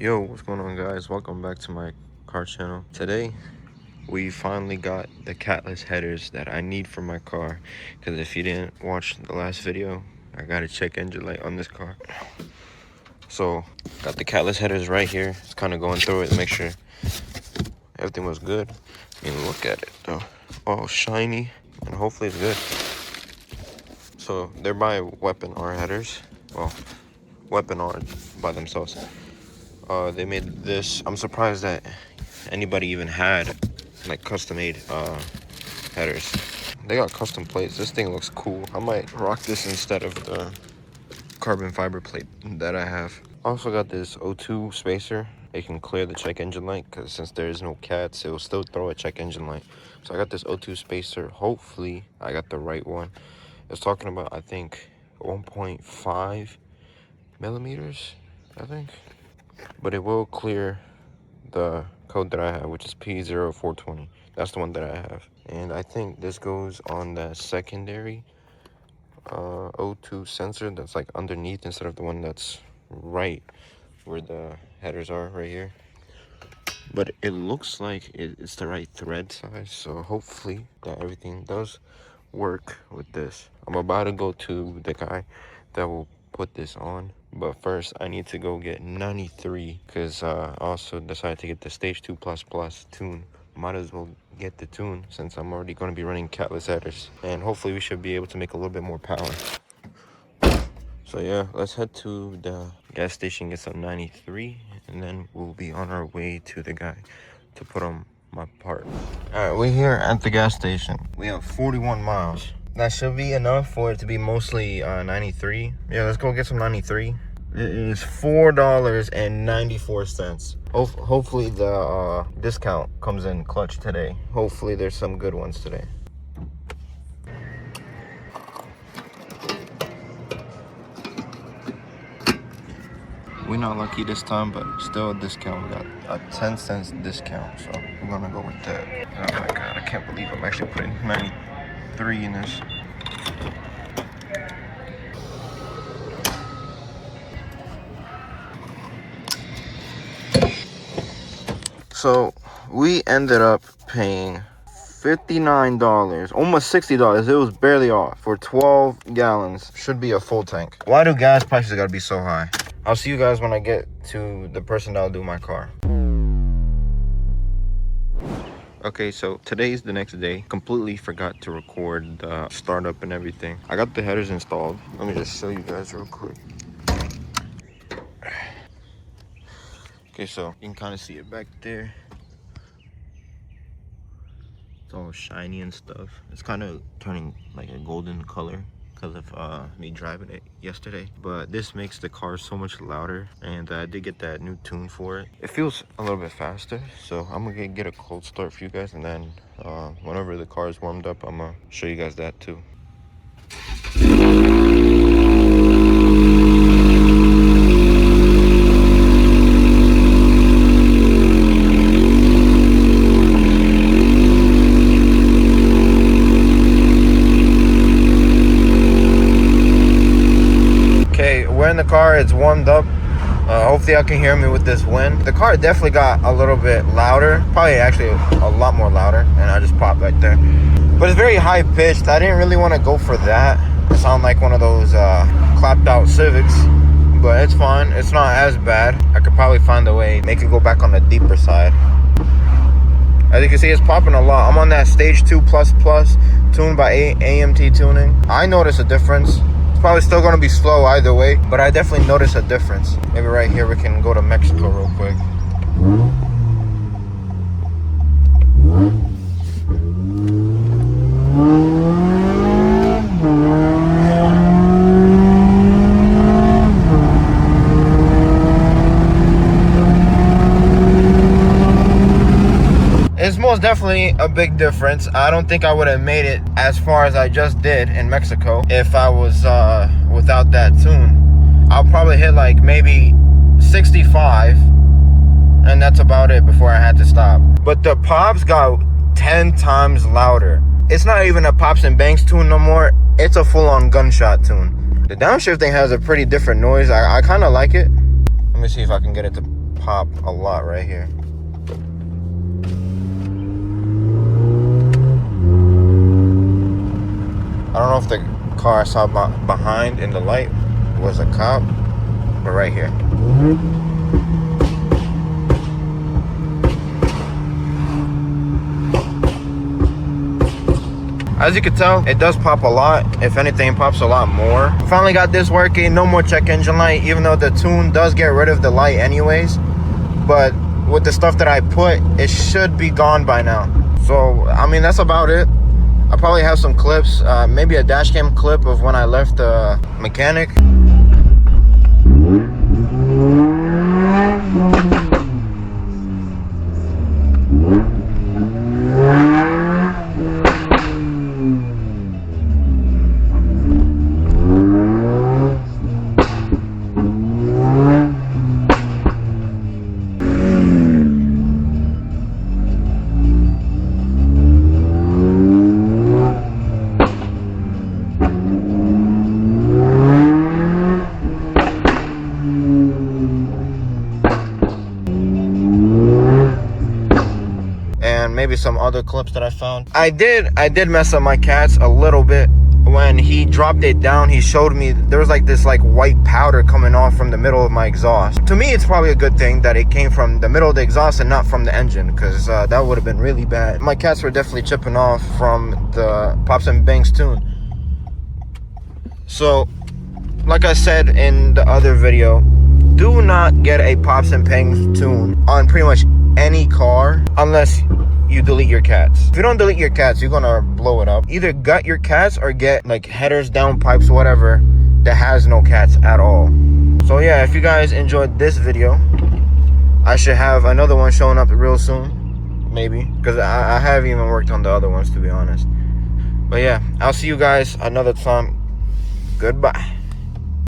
Yo, what's going on, guys? Welcome back to my car channel. Today we finally got the CATLESS headers that I need for my car, because if you didn't watch the last video, I got a check engine light on this car. So got the CATLESS headers right here. It's kind of going through it to make sure everything was good. I mean, look at it though, all shiny, and hopefully it's good. So they're by Weapon R headers. Well, Weapon R by themselves. They made this. I'm surprised that anybody even had like custom made headers. They got custom plates. This thing looks cool. I might rock this instead of the carbon fiber plate that I have. Also got this O2 spacer. It can clear the check engine light, because since there is no cats, it will still throw a check engine light. So I got this O2 spacer. Hopefully I got the right one. It's talking about, I think, 1.5 millimeters, I think. But it will clear the code that I have, which is P0420. That's the one that I have. And I think this goes on the secondary O2 sensor that's like underneath, instead of the one that's right where the headers are right here. But it looks like it's the right thread size, so hopefully that everything does work with this. I'm about to go to the guy that will put this on, but first I need to go get 93, because I also decided to get the stage 2 plus tune. Might as well get the tune since I'm already going to be running CATLESS headers, and hopefully we should be able to make a little bit more power. So yeah, let's head to the gas station, get some 93, and then we'll be on our way to the guy to put on my part. All right, we're here at the gas station. We have 41 miles. That should be enough for it to be mostly 93. Yeah, let's go get some 93. It is $4.94. Hopefully the discount comes in clutch today. Hopefully there's some good ones today. We're not lucky this time, but still a discount. We got a 10 cents discount, so we're gonna go with that. Oh my god, I can't believe I'm actually putting 93 in this. So we ended up paying $59, almost $60. It was barely off for 12 gallons. Should be a full tank. Why do gas prices gotta be so high? I'll see you guys when I get to the person that'll do my car. Okay, so today's the next day. Completely forgot to record the startup and everything. I got the headers installed. Let me just show you guys real quick. Okay, so you can kind of see it back there. It's all shiny and stuff. It's kind of turning like a golden color because of me driving it yesterday. But this makes the car so much louder, and I did get that new tune for it. It feels a little bit faster, so I'm gonna get a cold start for you guys, and then whenever the car is warmed up, I'm gonna show you guys that too. In the car, it's warmed up. Hopefully y'all can hear me with this wind. The car definitely got a little bit louder, probably actually a lot more louder, and I just popped right there. But it's very high pitched. I didn't really want to go for that. It sounded like one of those clapped out Civics, but it's fine. It's not as bad. I could probably find a way, make it go back on the deeper side. As you can see, it's popping a lot. I'm on that stage 2 plus tuned by AMT tuning. I notice a difference. Probably still gonna be slow either way, but I definitely notice a difference. Maybe right here we can go to Mexico real quick. It's most definitely a big difference. I don't think I would have made it as far as I just did in Mexico if I was without that tune. I'll probably hit like maybe 65, and that's about it before I had to stop. But the pops got 10 times louder. It's not even a pops and bangs tune no more. It's a full-on gunshot tune. The downshifting has a pretty different noise. I kind of like it. Let me see if I can get it to pop a lot right here. I don't know if the car I saw behind in the light was a cop, but right here. As you can tell, it does pop a lot. If anything, it pops a lot more. Finally got this working. No more check engine light, even though the tune does get rid of the light anyways. But with the stuff that I put, it should be gone by now. So, I mean, that's about it. I probably have some clips, maybe a dash cam clip of when I left the mechanic. Maybe some other clips that I found. I did mess up my cats a little bit. When he dropped it down, he showed me there was like this white powder coming off from the middle of my exhaust. To me, it's probably a good thing that it came from the middle of the exhaust and not from the engine, because that would have been really bad. My cats were definitely chipping off from the Pops and Bangs tune. So, like I said in the other video, do not get a Pops and Bangs tune on pretty much any car unless you delete your cats. If you don't delete your cats, you're gonna blow it up. Either gut your cats or get headers, downpipes, whatever that has no cats at all. So yeah, if you guys enjoyed this video, I should have another one showing up real soon, maybe, because I haven't even worked on the other ones, to be honest. But yeah, I'll see you guys another time. Goodbye.